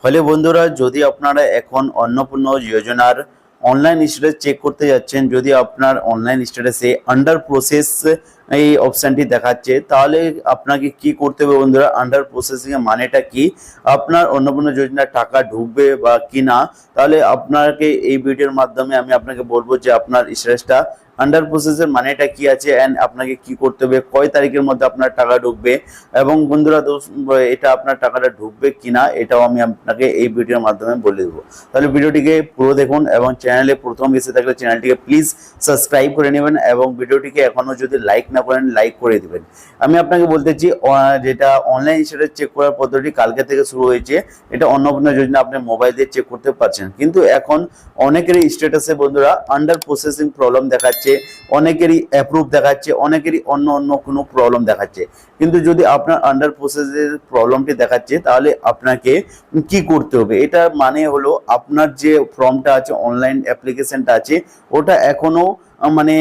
ফলে বন্ধুরা, যদি আপনারা এখন অন্নপূর্ণা যোজনার অনলাইন স্ট্যাটাস চেক করতে যাচ্ছেন, যদি আপনার অনলাইন স্ট্যাটাসে আন্ডার প্রসেস এই অপশানটি দেখাচ্ছে, তাহলে আপনাকে কি করতে হবে বন্ধুরা? আন্ডার প্রসেসিং এর মানেটা কি, আপনার অন্নপূর্ণা যোজনার টাকা ঢুকবে বা কি না, তাহলে আপনাকে এই ভিডিওর মাধ্যমে আমি আপনাকে বলবো যে আপনার স্ট্যাটাসটা আন্ডার প্রসেসের মানেটা কি আছে এন্ড আপনাকে কি করতে হবে, কয় তারিখের মধ্যে আপনার টাকা ঢুকবে, এবং বন্ধুরা এটা আপনার টাকাটা ঢুকবে কিনা এটাও আমি আপনাকে এই ভিডিওর মাধ্যমে বলে দেবো। তাহলে ভিডিওটিকে পুরো দেখুন এবং চ্যানেলে প্রথম এসে থাকলে চ্যানেলটিকে প্লিজ সাবস্ক্রাইব করে নেবেন এবং ভিডিওটিকে এখনো যদি লাইক না করেন লাইক করে দিবেন। আমি আপনাকে বলতেছি যেটা অনলাইন স্ট্যাটাস চেক করার পদ্ধতি কালকে থেকে শুরু হয়েছে। এটা অন্নপূর্ণা যোজনা আপনি মোবাইল দিয়ে চেক করতে পারছেন, কিন্তু এখন অনেকেরই স্ট্যাটাসে বন্ধুরা আন্ডার প্রসেসিং প্রবলেম দেখাচ্ছে, অনেকেরই অ্যাপ্রুভ দেখাচ্ছে, অনেকেরই অন্য অন্য কোনো প্রবলেম দেখাচ্ছে। কিন্তু যদি আপনার আন্ডার প্রসেসের প্রবলেমটি দেখাচ্ছে, তাহলে আপনাকে কি করতে হবে? এটা মানে হলো আপনার যে ফর্মটা আছে, অনলাইন অ্যাপ্লিকেশনটা আছে, ওটা এখনো মানে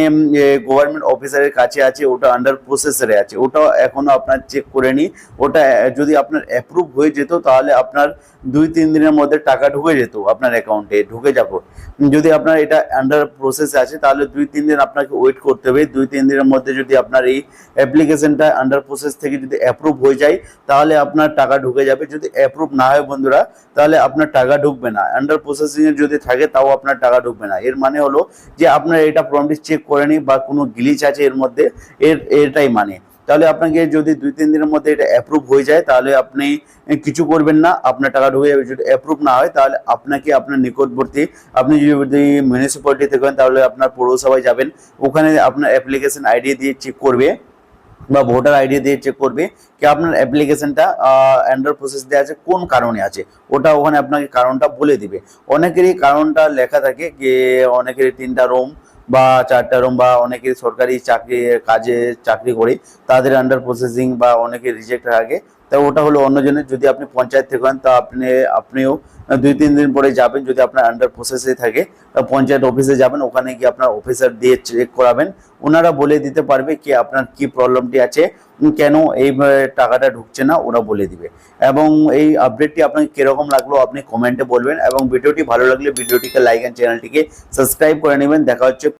গভর্নমেন্ট অফিসারের কাছে আছে, ওটা আন্ডার প্রসেসরে আছে, ওটা এখনো আপনার চেক করে নি। ওটা যদি আপনার অ্যাপ্রুভ হয়ে যেত, তাহলে আপনার 2-3 দিনের মধ্যে টাকা ঢুকে যেত, আপনার অ্যাকাউন্টে ঢুকে যাব। যদি আপনার এটা আন্ডার প্রসেসে আছে, তাহলে 2-3 দিন আপনাকে ওয়েট করতে হবে। 2-3 দিনের মধ্যে যদি আপনার এই অ্যাপ্লিকেশনটা আন্ডার প্রসেস থেকে যদি অ্যাপ্রুভ হয়ে যায়, তাহলে আপনার টাকা ঢুকে যাবে। যদি অ্যাপ্রুভ না হয় বন্ধুরা, তাহলে আপনার টাকা ঢুকবে না। আন্ডার প্রসেসিং এর যদি থাকে, তাও আপনার টাকা ঢুকবে না। এর মানে হলো যে আপনার এটা ফর্মটি চেক করেনি বা কোনো গ্লিচ আছে এর মধ্যে, এটাই মানে। তাহলে আপনাকে যদি 2-3 দিনের মধ্যে এটা অ্যাপ্রুভ হয়ে যায়, তাহলে আপনি কিছু করবেন না, আপনার টাকা ঢুকে যাবে। যদি অ্যাপ্রুভ না হয়, তাহলে আপনাকে আপনার নিকটবর্তী, আপনি যদি মিউনিসিপ্যালিটি থেকে হন, তাহলে আপনার পৌরসভায় যাবেন, ওখানে আপনার অ্যাপ্লিকেশন আইডি দিয়ে চেক করবে বা ভোটার আইডি দিয়ে চেক করবে কি আপনার অ্যাপ্লিকেশনটা আন্ডার প্রসেস দেওয়া আছে, কোন কারণে আছে, ওটা ওখানে আপনাকে কারণটা বলে দিবে। অনেকেরই কারণটা লেখা থাকে যে অনেকেরই 3টা রুম বা 4টা রুম, বা অনেকের সরকারি চাকরি করে তাদের আন্ডার প্রসেসিং, বা অনেকে রিজেক্ট থাকে। তা ওটা হলো অন্যজনের। যদি আপনি পঞ্চায়েত থেকে হন, তা আপনিও 2-3 দিন পরে যাবেন। যদি আপনার আন্ডার প্রসেসে থাকে, পঞ্চায়েত অফিসে যাবেন, ওখানে গিয়ে আপনার অফিসার দিয়ে চেক করাবেন। ওনারা বলে দিতে পারবে কি আপনার কি প্রবলেমটি আছে, কেন এই টাকাটা ঢুকছে না, ওরা বলে দিবে। এবং এই আপডেটটি আপনাকে কিরকম লাগলো আপনি কমেন্টে বলবেন, এবং ভিডিওটি ভালো লাগলে ভিডিওটিকে লাইক এন্ড চ্যানেলটিকে সাবস্ক্রাইব করে নেবেন। দেখা হচ্ছে